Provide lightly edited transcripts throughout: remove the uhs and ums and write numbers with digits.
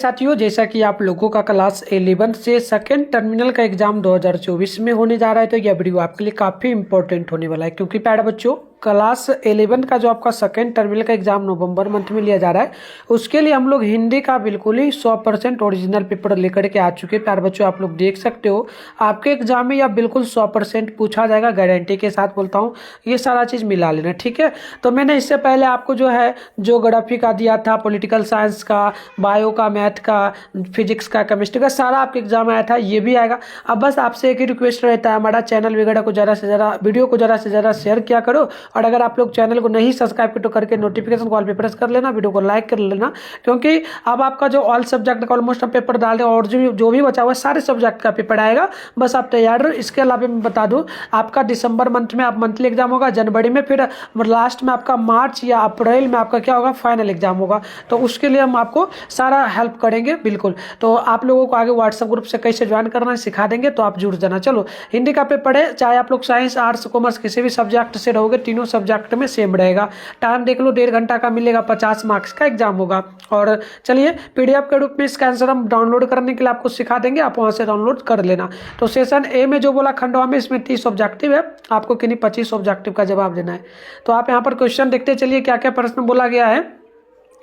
साथियों, जैसा कि आप लोगों का क्लास 11 से सेकेंड टर्मिनल का एग्जाम 2024 में होने जा रहा है, तो यह वीडियो आपके लिए काफ़ी इंपॉर्टेंट होने वाला है। क्योंकि प्यारे बच्चों, क्लास 11 का जो आपका सेकेंड टर्मिनल का एग्जाम नवंबर मंथ में लिया जा रहा है, उसके लिए हम लोग हिंदी का बिल्कुल ही 100% ओरिजिनल पेपर लेकर के आ चुके हैं। प्यारे बच्चों, आप लोग देख सकते हो आपके एग्जाम में यह बिल्कुल 100% पूछा जाएगा, गारंटी के साथ बोलता हूँ। ये सारा चीज़ मिला लेना, ठीक है। तो मैंने इससे पहले आपको जो है ज्योग्राफी का दिया था, पॉलिटिकल साइंस का, बायो का, मैथ का, फिजिक्स का, केमिस्ट्री का, सारा आपके एग्जाम आया था, ये भी आएगा। अब बस आपसे एक ही रिक्वेस्ट रहता है, हमारा चैनल वगैरह को ज़्यादा से ज़्यादा, वीडियो को ज़्यादा से ज़्यादा शेयर किया करो। और अगर आप लोग चैनल को नहीं सब्सक्राइब कर तो करके नोटिफिकेशन कॉल पे प्रेस कर लेना, वीडियो को लाइक कर लेना। क्योंकि अब आपका जो ऑल सब्जेक्ट का ऑलमोस्ट हम पेपर डाल रहे हैं, और जो भी बचा हुआ है सारे सब्जेक्ट का पेपर आएगा, बस आप तैयार रहो। इसके अलावा मैं बता दूं, आपका दिसंबर मंथ में आप मंथली एग्जाम होगा, जनवरी में, फिर लास्ट में आपका मार्च या अप्रैल में आपका क्या होगा, फाइनल एग्जाम होगा। तो उसके लिए हम आपको सारा हेल्प करेंगे बिल्कुल। तो आप लोगों को आगे व्हाट्सएप ग्रुप से कैसे ज्वाइन करना है सिखा देंगे, तो आप जुड़ जाना। चलो, हिंदी का पेपर है, चाहे आप लोग साइंस, आर्ट्स, कॉमर्स किसी भी सब्जेक्ट से रहोगे, तीनों सब्जेक्ट में सेम रहेगा। टाइम देख लो, 1.5 घंटा का मिलेगा, 50 मार्क्स का एग्जाम होगा। और चलिए, पीडीएफ के रूप में इसका आंसर हम डाउनलोड करने के लिए आपको सिखा देंगे, आप वहां से डाउनलोड कर लेना। तो सेशन ए में जो बोला खंडवा में, इसमें 30 ऑब्जेक्टिव है, आपको किन्हीं 25 ऑब्जेक्टिव का जवाब देना है। तो आप यहाँ पर क्वेश्चन देखते चलिए क्या क्या प्रश्न बोला गया है।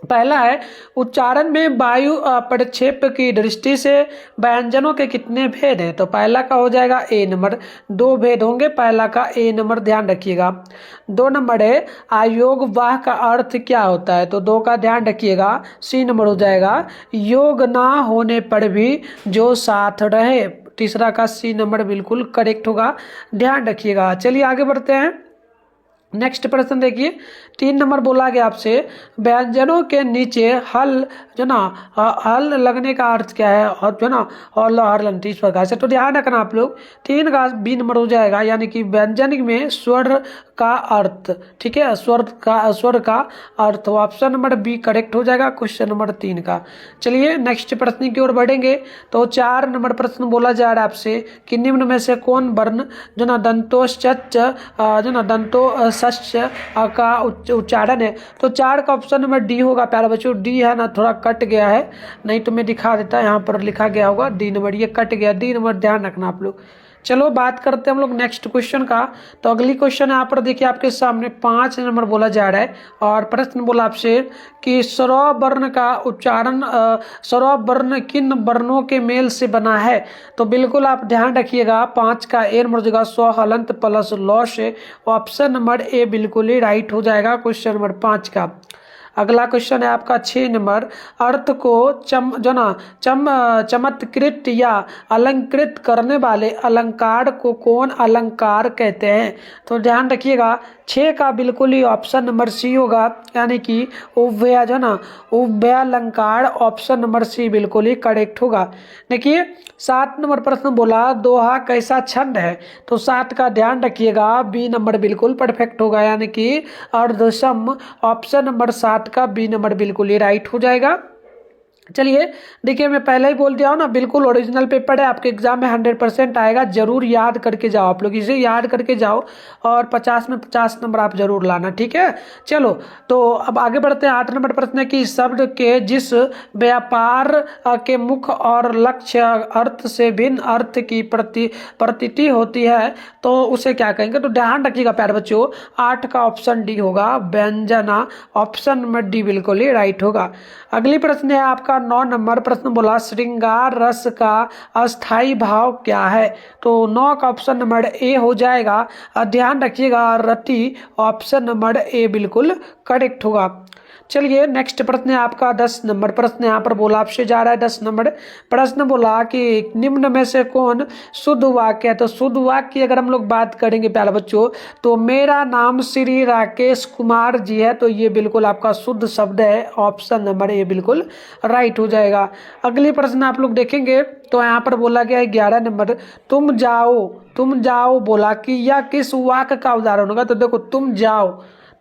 पहला है, उच्चारण में वायु प्रक्षेप की दृष्टि से व्यंजनों के कितने भेद हैं। तो पहला का हो जाएगा ए नंबर, 2 भेद होंगे, पहला का ए नंबर ध्यान रखिएगा। 2 नंबर है, आयोग वाह का अर्थ क्या होता है। तो 2 का ध्यान रखिएगा। सी नंबर हो जाएगा, योग ना होने पर भी जो साथ रहे। तीसरा का सी नंबर बिल्कुल करेक्ट होगा, ध्यान रखिएगा। चलिए आगे बढ़ते हैं। नेक्स्ट प्रश्न देखिए, 3 नंबर बोला गया आपसे, व्यंजनों के नीचे हल जो ना, हल लगने का अर्थ क्या है, और जो ना हल हर इस प्रकार से। तो ध्यान रखना आप लोग, 3 का बी नंबर हो जाएगा, यानी कि व्यंजन में स्वर का अर्थ, ठीक है, स्वर का अर्थ। ऑप्शन नंबर बी करेक्ट हो जाएगा क्वेश्चन नंबर 3 का। चलिए नेक्स्ट प्रश्न की ओर बढ़ेंगे। तो 4 नंबर प्रश्न बोला जा रहा है आपसे कि निम्न में से कौन वर्ण जो ना दंतोश्च जो ना दंतो सस्य का उच्चारण है। तो 4 का ऑप्शन नंबर डी होगा। प्यारे बच्चों, डी है ना, थोड़ा कट गया है, नहीं तो मैं दिखा देता, यहाँ पर लिखा गया होगा डी नंबर, ये कट गया, डी नंबर ध्यान रखना आप लोग। चलो बात करते हैं हम लोग नेक्स्ट क्वेश्चन का। तो अगली क्वेश्चन यहाँ पर देखिए आपके सामने 5 नंबर बोला जा रहा है, और प्रश्न बोला आपसे कि स्वरव वर्ण का उच्चारण, स्वरव वर्ण किन वर्णों के मेल से बना है। तो बिल्कुल आप ध्यान रखिएगा, 5 का ए नंबर जगह स्व हलंत प्लस लॉ से। ऑप्शन नंबर ए बिल्कुल ही राइट हो जाएगा क्वेश्चन नंबर 5 का। अगला क्वेश्चन है आपका 6 नंबर, अर्थ को चमत्कृत या अलंकृत करने वाले अलंकार को कौन अलंकार कहते हैं। तो ध्यान रखिएगा, 6 का बिल्कुल ही ऑप्शन नंबर सी होगा, यानी कि उभय जो ना, उभयालंकार। ऑप्शन नंबर सी बिल्कुल ही करेक्ट होगा। देखिए 7 नंबर प्रश्न बोला, दोहा कैसा छंद है। तो 7 का ध्यान रखिएगा, बी नंबर बिल्कुल परफेक्ट होगा, यानी कि अर्धसम। ऑप्शन नंबर 7 का बी नंबर बिल्कुल ही राइट हो जाएगा। चलिए देखिए, मैं पहले ही बोल दिया हूँ ना, बिल्कुल ओरिजिनल पेपर है, आपके एग्जाम में 100% आएगा। जरूर याद करके जाओ, आप लोग इसे याद करके जाओ, और 50 में 50 नंबर आप जरूर लाना, ठीक है। चलो तो अब आगे बढ़ते हैं। 8 नंबर प्रश्न है कि शब्द के जिस व्यापार के मुख्य और लक्ष्य अर्थ से भिन्न अर्थ की प्रतीति होती है, तो उसे क्या कहेंगे। तो ध्यान रखिएगा प्यारे बच्चों, 8 का ऑप्शन डी होगा, व्यंजना। ऑप्शन नंबर डी बिल्कुल ही राइट होगा। अगली प्रश्न है आपका 9 नंबर प्रश्न बोला, श्रृंगार रस का अस्थाई भाव क्या है। तो 9 का ऑप्शन नंबर ए हो जाएगा, ध्यान रखिएगा, रति। ऑप्शन नंबर ए बिल्कुल करेक्ट होगा। चलिए नेक्स्ट प्रश्न है आपका 10 नंबर प्रश्न, यहाँ पर बोला आपसे जा रहा है 10 नंबर प्रश्न बोला कि निम्न में से कौन शुद्ध वाक्य है। तो शुद्ध वाक्य की अगर हम लोग बात करेंगे प्यारे बच्चों, तो मेरा नाम श्री राकेश कुमार जी है। तो ये बिल्कुल आपका शुद्ध शब्द है, ऑप्शन नंबर ए बिल्कुल राइट हो जाएगा। अगली प्रश्न आप लोग देखेंगे, तो यहाँ पर बोला गया है 11 नंबर, तुम जाओ बोला कि यह किस वाक्य का उदाहरण होगा। तो देखो, तुम जाओ,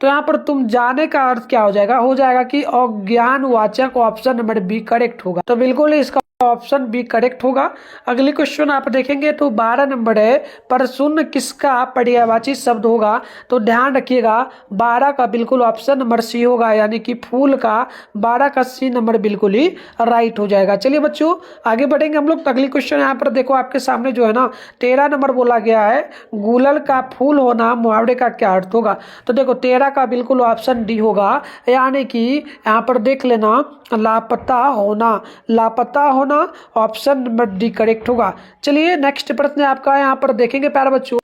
तो यहाँ पर तुम जाने का अर्थ क्या हो जाएगा कि अज्ञान वाचक। ऑप्शन नंबर बी करेक्ट होगा। तो बिल्कुल इसका ऑप्शन बी करेक्ट होगा। अगली क्वेश्चन आप देखेंगे तो 12 नंबर है, पर शून्य किसका पर्यायवाची शब्द होगा? तो ध्यान रखिएगा 12 का बिल्कुल ऑप्शन नंबर सी होगा, यानी कि फूल का 12 का सी नंबर बिल्कुल ही राइट हो जाएगा। चलिए बच्चों आगे बढ़ेंगे हम लोग। तो अगली क्वेश्चन यहाँ पर देखो आपके सामने जो है ना 13 नंबर बोला गया है, गुलर का फूल होना मुहावरे का क्या अर्थ होगा? तो देखो 13 का बिल्कुल ऑप्शन डी होगा, यानी कि यहाँ पर देख लेना लापता होना, लापता होना ऑप्शन नंबर डी करेक्ट होगा। चलिए नेक्स्ट प्रश्न आपका यहाँ पर देखेंगे प्यारे बच्चों।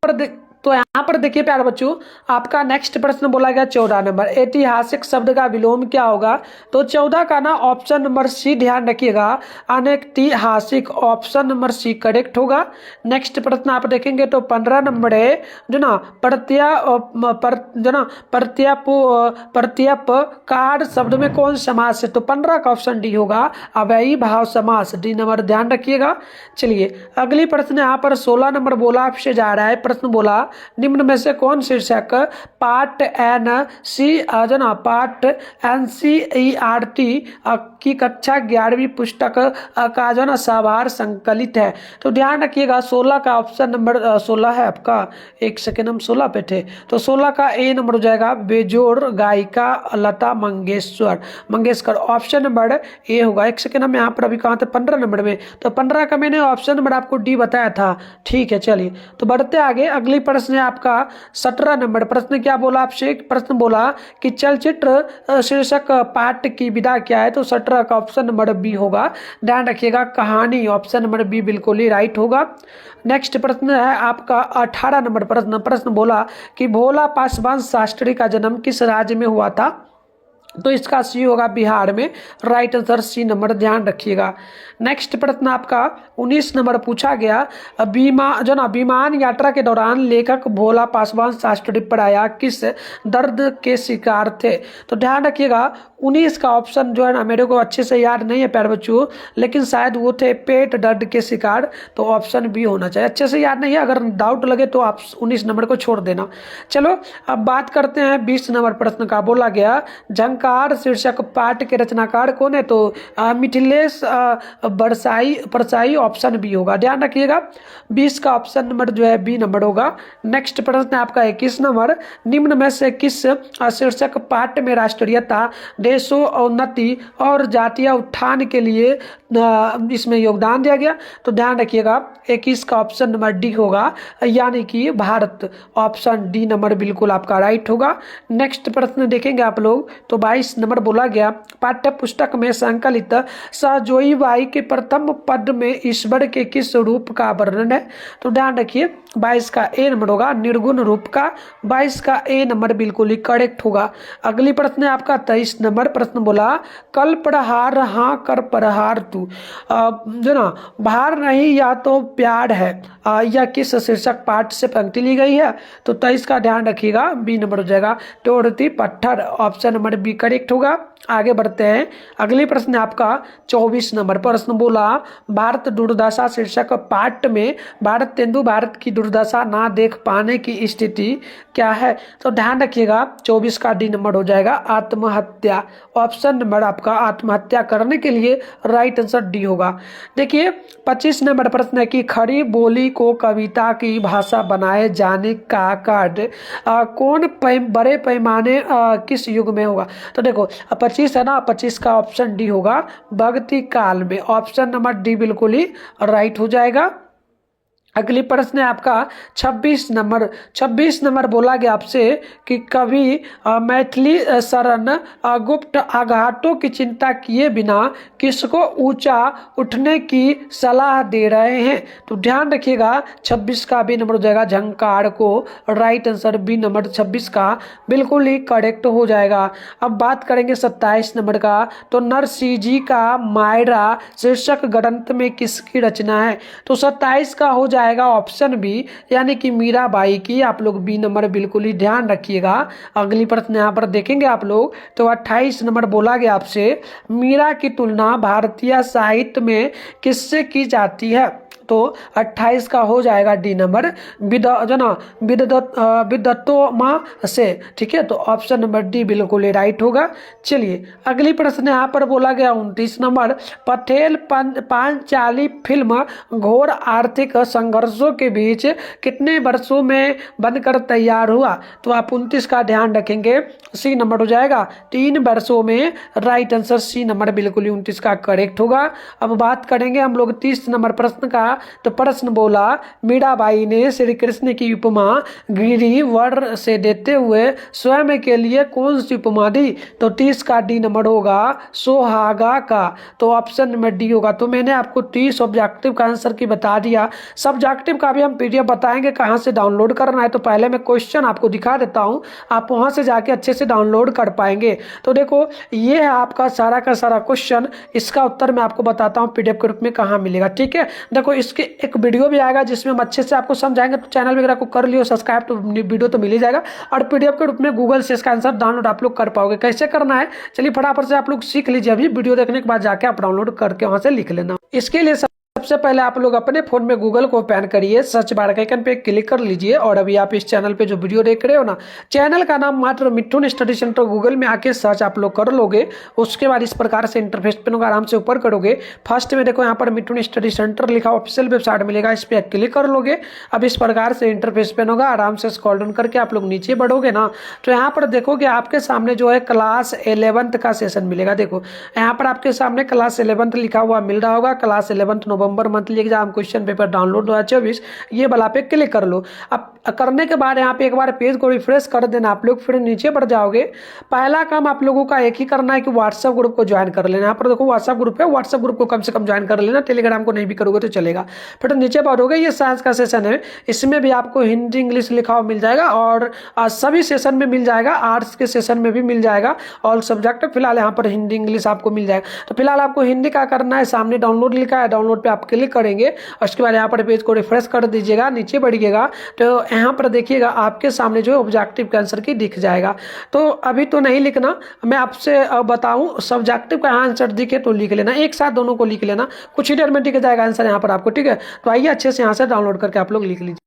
तो यहाँ पर देखिए प्यारे बच्चों, आपका नेक्स्ट प्रश्न बोला गया 14 नंबर, ऐतिहासिक शब्द का विलोम क्या होगा? तो 14 का ना ऑप्शन नंबर सी ध्यान रखिएगा, अनैतिहासिक ऑप्शन नंबर सी करेक्ट होगा। नेक्स्ट प्रश्न आप देखेंगे तो 15 नंबर है जो ना प्रत्यपकार शब्द में कौन समास है? तो 15 का ऑप्शन डी होगा, अव्ययी भाव समास, डी नंबर ध्यान रखिएगा। चलिए अगली प्रश्न यहाँ पर 16 नंबर बोला आपसे जा रहा है, प्रश्न बोला निम्न में से कौन शीर्षक पार्ट NCERT की कक्षा 11वीं पुस्तक का जो ना साभार संकलित है? तो ध्यान रखिएगा 16 का ऑप्शन नंबर 16 है आपका, एक सेकेंड हम 16 पे थे, तो 16 का ए नंबर हो जाएगा, बेजोड़ गायिका Lata Mangeshkar option number A होगा। एक सेकेंड हम यहाँ पर अभी कहाँ थे 15 नंबर में, तो 15 का मैंने ऑप्शन नंबर आपको डी बताया था। ठीक है चलिए तो बढ़ते आगे। अगली प्रश्न है आपका 17 नंबर, प्रश्न क्या बोला आपसे? प्रश्न बोला कि चलचित्र शीर्षक पाठ की विधा क्या है? तो 17 का ऑप्शन नंबर बी होगा, ध्यान रखिएगा कहानी, ऑप्शन नंबर बी बिल्कुल ही राइट होगा। नेक्स्ट प्रश्न है आपका 18 नंबर प्रश्न बोला कि भोला पासवान शास्त्री का जन्म किस राज्य में हुआ था? तो इसका सी होगा बिहार में, राइट आंसर सी नंबर ध्यान रखिएगा। नेक्स्ट प्रश्न आपका 19 नंबर पूछा गया, विमान यात्रा के दौरान लेखक भोला पासवान शास्त्री पराया किस दर्द के शिकार थे? तो ध्यान रखिएगा 19 का ऑप्शन जो है ना मेरे को अच्छे से याद नहीं है प्यारे बच्चों, लेकिन शायद वो थे पेट दर्द के शिकार, तो ऑप्शन बी होना चाहिए। अच्छे से याद नहीं है, अगर डाउट लगे तो आप 19 नंबर को छोड़ देना। चलो अब बात करते हैं 20 नंबर प्रश्न का। बोला गया झंकार शीर्षक पाठ के रचनाकार कौन है? तो मिथिलेश परसाई ऑप्शन बी होगा, ध्यान रखिएगा 20 का ऑप्शन नंबर जो है बी नंबर होगा। नेक्स्ट प्रश्न आपका 21 नंबर, निम्न में से किस शीर्षक पाठ में राष्ट्रीयता, देशोन्नति और जातीय उत्थान के लिए इसमें योगदान दिया गया? तो ध्यान रखिएगा 21 का ऑप्शन नंबर डी होगा, यानी कि भारत, ऑप्शन डी नंबर बिल्कुल आपका राइट होगा। नेक्स्ट प्रश्न देखेंगे आप लोग तो 22 नंबर बोला गया पाठ्य पुस्तक में संकलित सहजोई बाई के प्रथम पद में ईश्वर के किस रूप का वर्णन है? तो ध्यान रखिए 22 का ए नंबर होगा, निर्गुण रूप का, 22 का ए नंबर बिल्कुल ही करेक्ट होगा। अगली प्रश्न है आपका 23 नंबर, प्रश्न बोला कल प्रहार हाँ कर प्रहार तू, जो ना भार नहीं या तो प्यार है, यह किस शीर्षक पाठ से पंक्ति ली गई है? तो 23 का ध्यान रखिएगा बी नंबर हो जाएगा, तोड़ती पत्थर, ऑप्शन नंबर बी करेक्ट होगा। आगे बढ़ते हैं। अगली प्रश्न आपका 24 नंबर, प्रश्न बोला भारत दुर्दशा शीर्षक पाठ में भारत तेंदु भारत की दुर्दशा ना देख पाने की स्थिति क्या है? तो ध्यान रखिएगा 24 का डी नंबर हो जाएगा, आत्महत्या, ऑप्शन नंबर आपका आत्महत्या करने के लिए राइट आंसर डी होगा। देखिए 25 नंबर प्रश्न है कि खड़ी बोली को कविता की भाषा बनाए जाने का कार्य कौन बड़े पैमाने किस युग में होगा? तो देखो 25 है ना, 25 का ऑप्शन डी होगा, भक्ति काल में, ऑप्शन नंबर डी बिल्कुल ही राइट हो जाएगा। अगली प्रश्न है आपका 26 नंबर बोला गया आपसे कि कवि मैथिली शरण गुप्त आघातों की चिंता किए बिना किसको ऊंचा उठने की सलाह दे रहे हैं? तो ध्यान रखिएगा 26 का बी नंबर हो जाएगा, झंकार को, राइट आंसर बी नंबर 26 का बिल्कुल ही करेक्ट हो जाएगा। अब बात करेंगे 27 नंबर का, तो नरसिंह जी का मायरा शीर्षक ग्रंथ में किसकी रचना है? तो 27 का हो जाएगा ऑप्शन बी, यानी कि मीराबाई की, आप लोग बी नंबर बिल्कुल ही ध्यान रखिएगा। अगली प्रश्न यहाँ पर देखेंगे आप लोग तो 28 नंबर बोला गया आपसे मीरा की तुलना भारतीय साहित्य में किससे की जाती है? तो 28 का हो जाएगा डी नंबर जो ना विदतोमा से। ठीक है, तो ऑप्शन नंबर डी बिल्कुल राइट होगा। चलिए अगली प्रश्न यहाँ पर बोला गया 29 नंबर, पटेल पांचाली फिल्म घोर आर्थिक संघर्षों के बीच कितने वर्षों में बनकर तैयार हुआ? तो आप 29 का ध्यान रखेंगे, सी नंबर हो जाएगा 3 वर्षों में। राइट आंसर सी नंबर बिल्कुल 29 का करेक्ट होगा। अब बात करेंगे हम लोग 30 नंबर प्रश्न का। तो प्रश्न बोला, मीराबाई ने श्री कृष्ण की उपमा गिरिवर से देते हुए स्वयं के लिए कौन सी उपमा दी? तो 30 का डी नंबर होगा सोहागा का। तो ऑप्शन नंबर डी होगा। तो मैंने आपको 30 ऑब्जेक्टिव का आंसर की बता दिया। सब्जेक्टिव का भी हम पीडीएफ बताएंगे कहाँ से डाउनलोड करना है। तो पहले मैं क्वेश्चन आपको दिखा देता हूँ, आप वहाँ से जाके अच्छे से डाउनलोड कर पाएंगे। तो देखो ये है आपका सारा का सारा क्वेश्चन, इसका उत्तर मैं आपको बताता हूँ पीडीएफ के रूप में कहाँ मिलेगा। ठीक है, देखो इसके एक वीडियो भी आएगा जिसमें हम अच्छे से आपको समझाएंगे। तो चैनल वगैरह को कर लियो सब्सक्राइब, तो वीडियो तो मिल ही जाएगा, और पीडीएफ के रूप में गूगल से इसका आंसर डाउनलोड आप लोग कर पाओगे। कैसे करना है चलिए फटाफट से आप लोग सीख लीजिए। अभी वीडियो देखने के बाद जाके आप डाउनलोड करके वहाँ से लिख लेना। इसके लिए सबसे पहले आप लोग अपने फोन में गूगल को ओपन करिए, सर्च बार के आइकन पे क्लिक कर लीजिए, और अभी आप इस चैनल पे जो वीडियो देख रहे हो ना, चैनल का नाम मात्र मिठुन स्टडी सेंटर गूगल में आके सर्च आप लोग कर लोगे। उसके बाद इस प्रकार से इंटरफेस पे होगा, आराम से ऊपर करोगे। फर्स्ट में देखो यहाँ पर मिठुन स्टडी सेंटर लिखा ऑफिशियल वेबसाइट मिलेगा, इस पर क्लिक कर लोगे। अब इस प्रकार से इंटरफेस पे होगा, आराम से स्क्रॉल डाउन करके आप लोग नीचे बढ़ोगे ना, तो यहाँ पर देखोगे आपके सामने जो है क्लास 11th का सेशन मिलेगा। देखो यहाँ पर आपके सामने क्लास 11th लिखा हुआ मिल रहा होगा, class 11th November monthly exam question paper download 2024, ये वाला पे क्लिक कर लो। अब करने के बाद यहाँ पे एक बार पेज को रिफ्रेश कर देना आप लोग, फिर नीचे बढ़ जाओगे। पहला काम आप लोगों का एक ही करना है कि व्हाट्सएप ग्रुप को ज्वाइन कर लेना। यहाँ पर देखो व्हाट्सएप ग्रुप है, व्हाट्सएप ग्रुप को कम से कम ज्वाइन कर लेना, टेलीग्राम को नहीं भी करोगे तो चलेगा। फिर नीचे बढ़ोगे, ये साइंस का सेशन है, इसमें भी आपको हिंदी इंग्लिश लिखा हुआ मिल जाएगा, और सभी सेशन में मिल जाएगा, आर्ट्स के सेशन में भी मिल जाएगा, ऑल सब्जेक्ट। फिलहाल यहाँ पर हिंदी इंग्लिश आपको मिल जाएगा। तो फिलहाल आपको हिंदी का करना है, सामने डाउनलोड लिखा है, डाउनलोड पे आप क्लिक करेंगे, और उसके बाद यहाँ पर पेज को रिफ्रेश कर दीजिएगा, नीचे बढ़िएगा तो यहाँ पर देखिएगा आपके सामने जो है ऑब्जेक्टिव के आंसर की दिख जाएगा। तो अभी तो नहीं लिखना, मैं आपसे बताऊं सब्जेक्टिव का आंसर दिखे तो लिख लेना, एक साथ दोनों को लिख लेना, कुछ ही देर में दिख जाएगा आंसर यहाँ पर आपको। ठीक है, तो आइए अच्छे से यहाँ से डाउनलोड करके आप लोग लिख लीजिए।